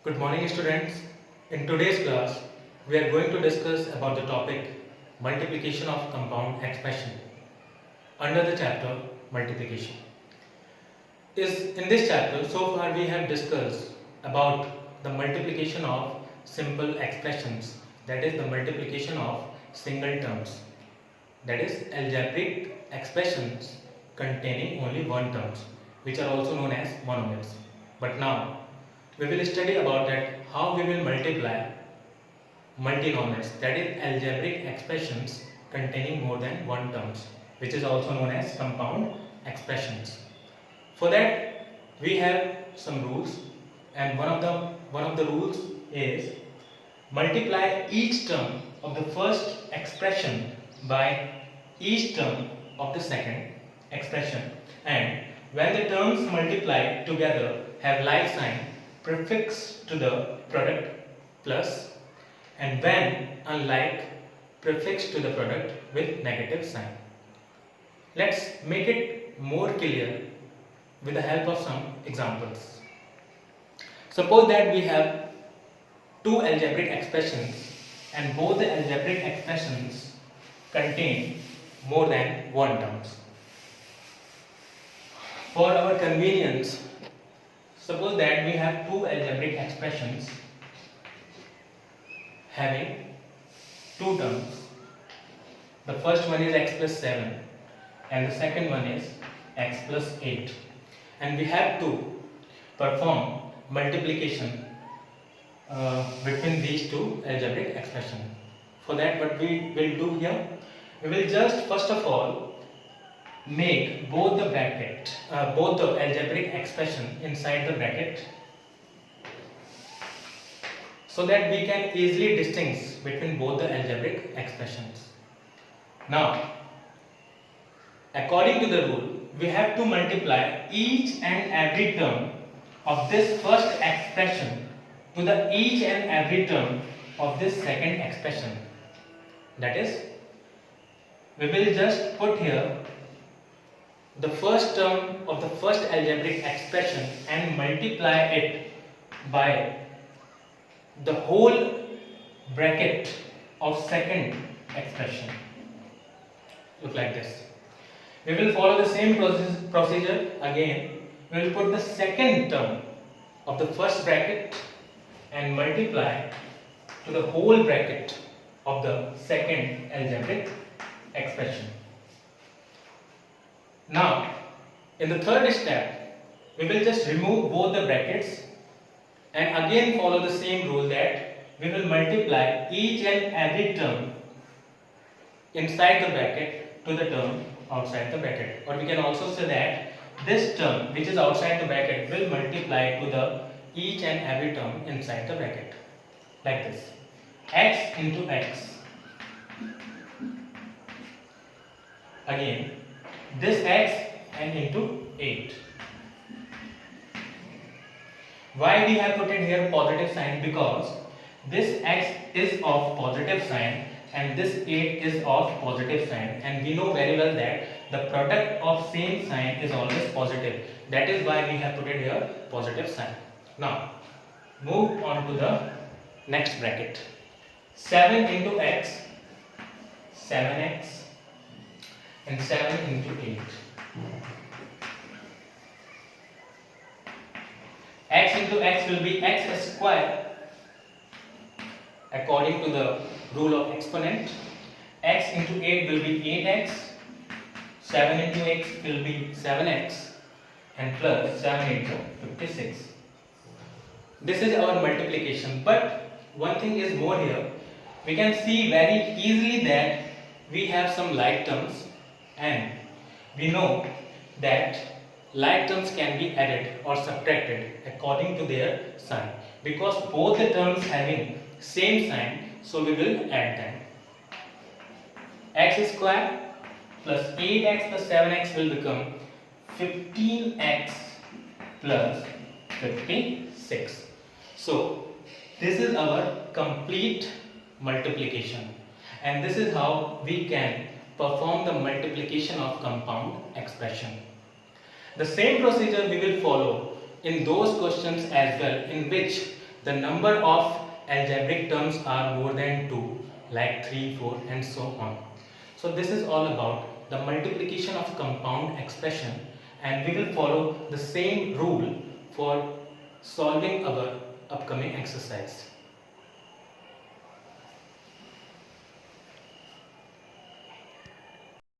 Good morning students. In today's class, we are going to discuss about the topic multiplication of compound expression under the chapter multiplication. In this chapter, so far we have discussed about the multiplication of simple expressions, that is the multiplication of single terms, that is algebraic expressions containing only one terms, which are also known as monomials. But now we will study about that how we will multiply multinomials, that is algebraic expressions containing more than one terms, which is also known as compound expressions. For that we have some rules, and one of the rules is multiply each term of the first expression by each term of the second expression, and when the terms multiplied together have like sign prefix to the product plus, and when unlike prefix to the product with negative sign. Let's make it more clear with the help of some examples. Suppose that we have two algebraic expressions and both the algebraic expressions contain more than one terms. For our convenience, suppose that we have two algebraic expressions having two terms. The first one is x plus 7 and the second one is x plus 8, and we have to perform multiplication between these two algebraic expressions. For that, what we will do here, we will just first of all make both the algebraic expression inside the bracket, so that we can easily distinguish between both the algebraic expressions. Now, according to the rule, we have to multiply each and every term of this first expression to the each and every term of this second expression. That is, we will just put here the first term of the first algebraic expression and multiply it by the whole bracket of second expression. Look like this. We will follow the same procedure again. We will put the second term of the first bracket and multiply to the whole bracket of the second algebraic expression. Now, in the third step, we will just remove both the brackets and again follow the same rule, that we will multiply each and every term inside the bracket to the term outside the bracket. Or we can also say that this term which is outside the bracket will multiply to the each and every term inside the bracket, like this: x into x. Again, this x and into 8. Why we have put it here positive sign? Because this x is of positive sign and this 8 is of positive sign, and we know very well that the product of same sign is always positive. That is why we have put it here positive sign. Now, move on to the next bracket. 7 into x, 7x, and 7 into 8. X into x will be x square according to the rule of exponent. X into 8 will be 8x. 7 into x will be 7x, and plus 7 into 56. This is our multiplication, but one thing is more here. We can see very easily that we have some like terms, and we know that like terms can be added or subtracted according to their sign, because both the terms having same sign, so we will add them. X square plus 8x plus 7x will become 15x plus 56. So this is our complete multiplication, and this is how we can perform the multiplication of compound expression. The same procedure we will follow in those questions as well in which the number of algebraic terms are more than 2, like 3, 4 and so on. So this is all about the multiplication of compound expression, and we will follow the same rule for solving our upcoming exercise.